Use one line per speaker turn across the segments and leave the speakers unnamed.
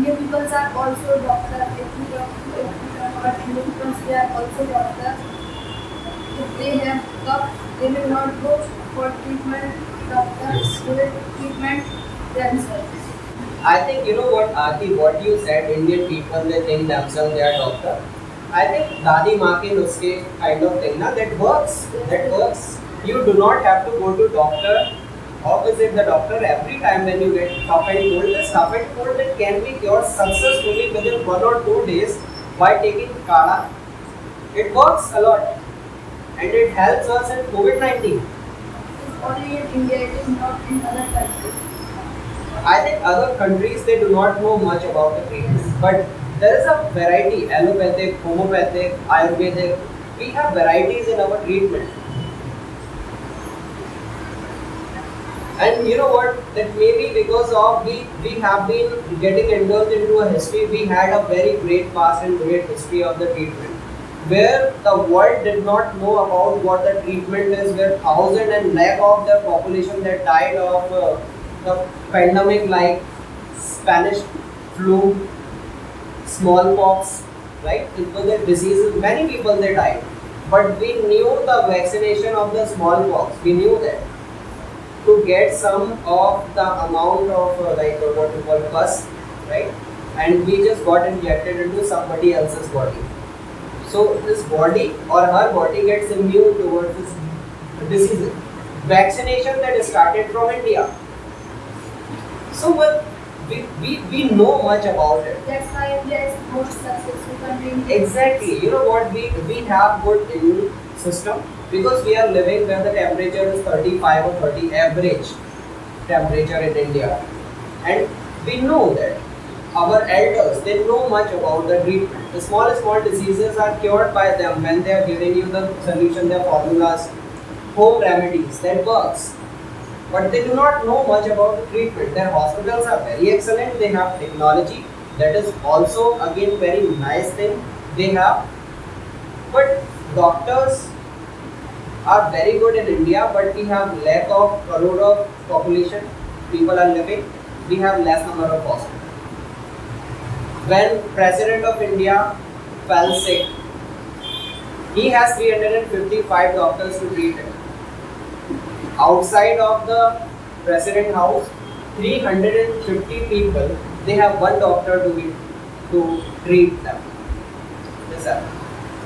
Indian people are also doctor. If we talk about Indian people, they are also doctor. If they have cough, they will not go for treatment. Doctors will treatment themselves.
I think you know what, Aarti, what you said, Indian people they think themselves they are doctor. I think Dadi maa ke nuske kind of thing na that works. That works. You do not have to go to doctor or visit the doctor every time when you get cough and cold. This cough and cold that can be cured successfully within 1 or 2 days by taking kala. It works a lot and it helps us in COVID-19.
It's only in India. It is not in other countries.
I think other countries they do not know much about the treatment, but there is a variety: allopathic, homeopathic, Ayurvedic. We have varieties in our treatment, and you know what? That maybe because of we have been getting indulged into a history. We had a very great past and great history of the treatment, where the world did not know about what the treatment is, where thousand and lakh of the population that died of the pandemic like Spanish flu, smallpox, right? It was a disease. Many people they died, but we knew the vaccination of the smallpox. We knew that to get some of the amount of what we call pus, right? And we just got injected into somebody else's body. So this body or her body gets immune towards this disease. Vaccination that started from India. So well, we know much about it.
That's why India is most successful country in the
Exactly. You know what? We have good immune system because we are living where the temperature is 35 or 30 average temperature in India. And we know that our elders they know much about the treatment. The small diseases are cured by them when they are giving you the solution, their formulas, home remedies that works. But they do not know much about the treatment. Their hospitals are very excellent. They have technology that is also again very nice thing they have. But doctors are very good in India, but we have lack of crore of population. People are living. We have less number of hospitals. When President of India fell sick, he has 355 doctors to treat him. Outside of the President House, 350 people, they have one doctor to treat them. Yes, sir.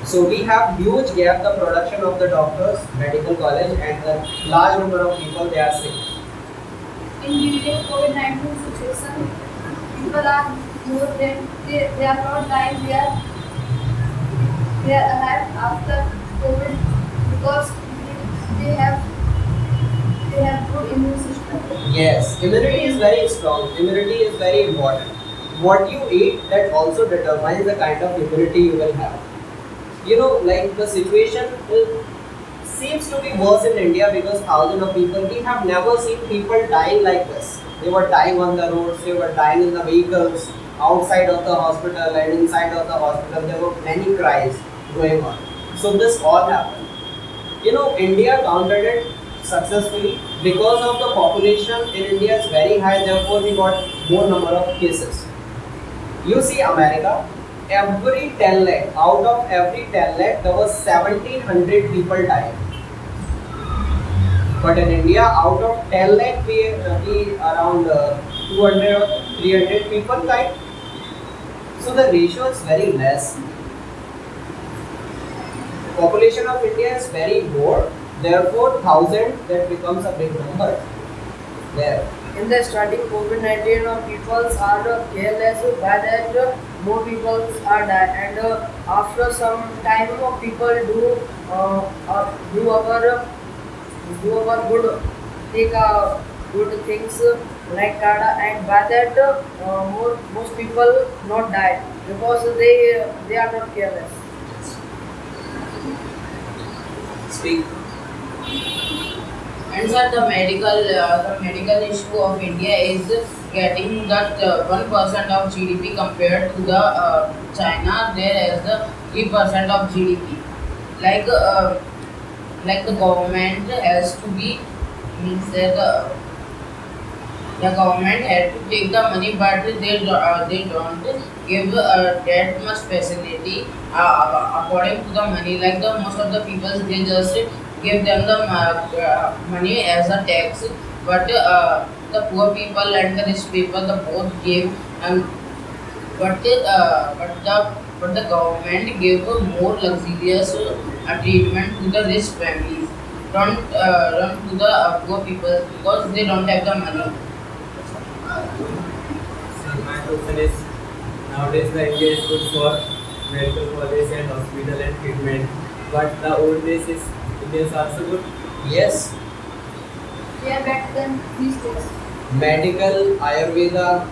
So we have huge gap the production of the doctors, medical college, and the large number of people they are sick.
in during COVID-19 situation, people are more than they are not dying. They are alive after COVID because they have good immune system.
Yes, immunity is very strong. Immunity is very important. What you eat that also determines the kind of immunity you will have. You know, like the situation seems to be worse in India because thousands of people. We have never seen people dying like this. They were dying on the roads. They were dying in the vehicles, outside of the hospital and inside of the hospital. There were many cries going on. So this all happened. You know, India countered it successfully because of the population in India is very high. Therefore, we got more number of cases. You see, America, every 10 lakh, out of every 10 lakh, there was 1700 people dying. But in India, out of 10 lakh, we around 200 or 300 people died. So the ratio is very less. Population of India is very more. Therefore, 1000 that becomes a big number. There.
In the starting COVID-19, people are careless. By that, more people are died, and after some time, people do our good, take good things like Kada, and by that, most people not died because they are not careless.
Speak.
And sir, the medical issue of India is getting that 1% of GDP compared to the China. There is the 3% of GDP. Like the government has to be means that the government had to take the money, but they don't give that much facility according to the money. Like the most of the people, they just give them the money as a tax, but the poor people and the rich people, the both give. And but the government gave a more luxurious treatment to the rich families, don't to the poor people because they don't have the money.
So my question is, nowadays the India is good for medical college and hospital and treatment, but the old days is India is also good.
Yes,
They are better than these days.
medical, Ayurveda,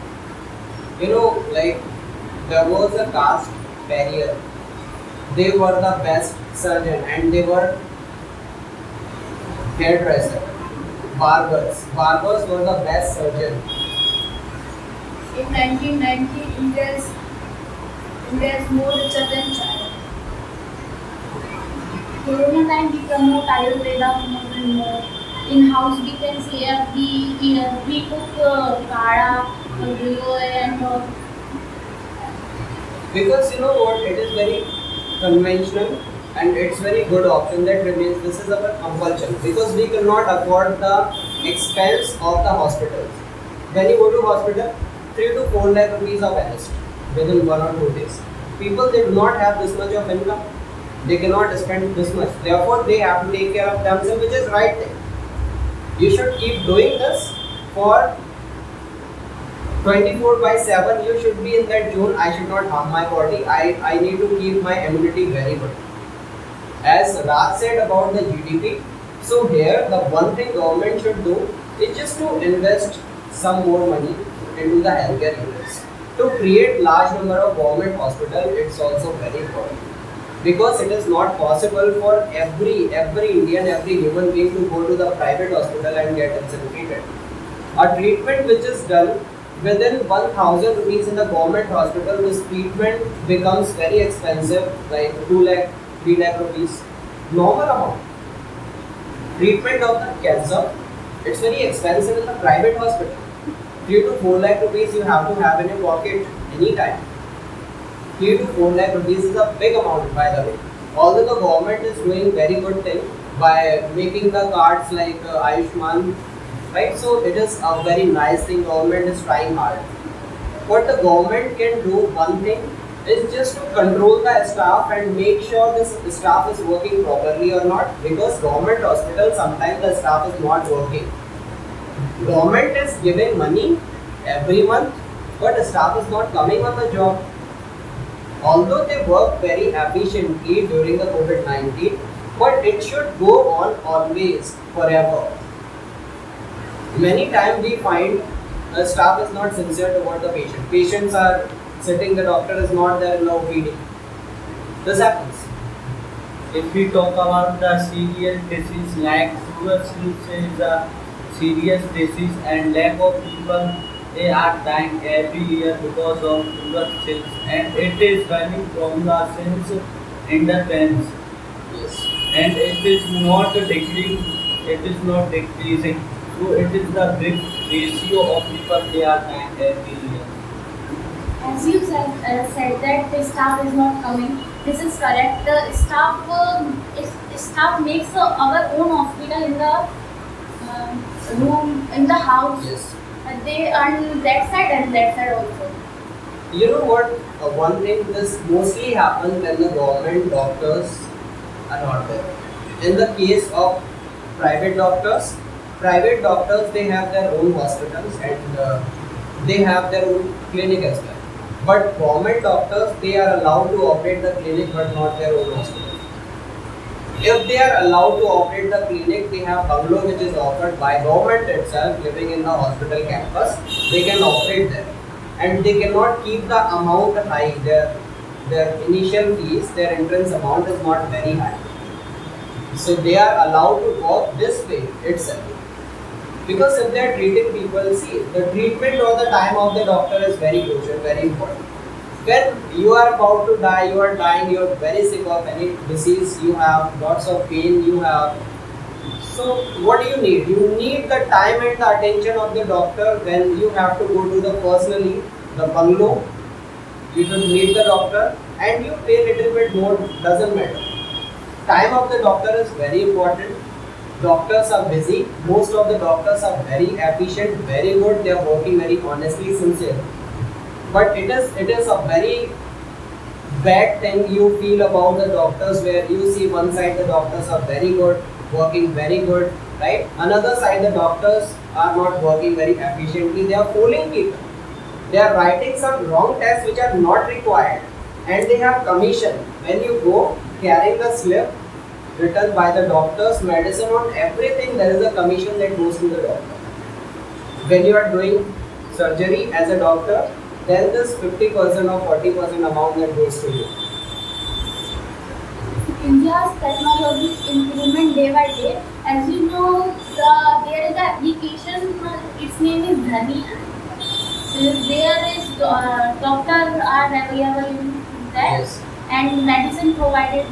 like there was a caste barrier. They were the best surgeon and they were hairdresser, barbers. Barbers were the best surgeon.
In 1990, India is more richer than China.
Corona time we promote Ayurveda more and more. In house we can see every year we cook kada, gulo and
Because you know what, it is very conventional and it's very good option that remains. This is our compulsion because we cannot afford the expense of the hospitals. When you go to hospital, 3 to 4 lakh rupees of arrest within 1 or 2 days. People, they do not have this much of income. They cannot spend this much. Therefore, they have to take care of themselves, which is right thing. You should keep doing this for 24/7. You should be in that zone. I should not harm my body. I need to keep my immunity very good. As Raj said about the GDP, so here the one thing government should do is just to invest some more money into the healthcare units. To create large number of government hospitals, it's also very important. Because it is not possible for every Indian, every human being to go to the private hospital and get himself treated. A treatment which is done within 1,000 rupees in the government hospital, this treatment becomes very expensive, like 2 lakh, 3 lakh rupees. Normal amount. Treatment of the cancer, it's very expensive in the private hospital. 3 to 4 lakh rupees you have to have in your pocket anytime. 3 to 4 lakh rupees is a big amount, by the way. Although the government is doing very good thing by making the cards like Ayushman, right? So it is a very nice thing. Government is trying hard. What the government can do, one thing, is just to control the staff and make sure this staff is working properly or not. Because government hospital sometimes the staff is not working. Government is giving money every month, but the staff is not coming on the job. Although they work very efficiently during the COVID-19, but it should go on always, forever. Many times we find the staff is not sincere toward the patient. Patients are sitting, the doctor is not there in the OPD. This happens.
If we talk about the serious disease like tuberculosis is a serious disease and lack of people they are dying every year because of tuberculosis and it is running from the since independence
Yes.
and it is not decreasing, it is not decreasing. So it is the big ratio of people they are dying every year.
as you said that the staff is not coming. This is correct. The staff makes our own hospital in the room in the house.
Yes.
They earn that side and that side also.
You know what? One thing, this mostly happens when the government doctors are not there. In the case of private doctors they have their own hospitals and they have their own clinic as well. But government doctors, they are allowed to operate the clinic but not their own hospital. If they are allowed to operate the clinic, they have bungalow which is offered by government itself, living in the hospital campus. They can operate there, and they cannot keep the amount high. Their initial fees, their entrance amount is not very high. So they are allowed to work this way itself. Because if they are treating people, see, the treatment or the time of the doctor is very crucial, very important. When you are about to die, you are dying, you are very sick of any disease, you have lots of pain, you have So what do you need? You need the time and the attention of the doctor when you have to go to the personally the bungalow. You should meet the doctor and you pay little bit more, doesn't matter. Time of the doctor is very important. Doctors are busy. Most of the doctors are very efficient, very good. They are working very honestly, sincere. But it is a very bad thing you feel about the doctors, where you see one side the doctors are very good, working very good, right? Another side the doctors are not working very efficiently. They are fooling people. They are writing some wrong tests which are not required, and they have commission. When you go carrying the slip written by the doctor's medicine on everything, there is a commission that goes to the doctor. When you are doing surgery as a doctor, then this 50% or 40% amount that goes to you.
India's technology improvement day by day. As you know, there is an application. Its name is Dhani. There is doctor are available in that,
Yes.
and medicine provide.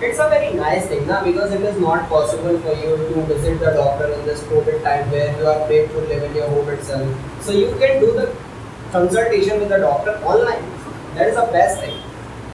It's a very nice thing, na? Because it is not possible for you to visit the doctor in this COVID time where you are paid to live in your home itself. So you can do the consultation with the doctor online. That is the best thing.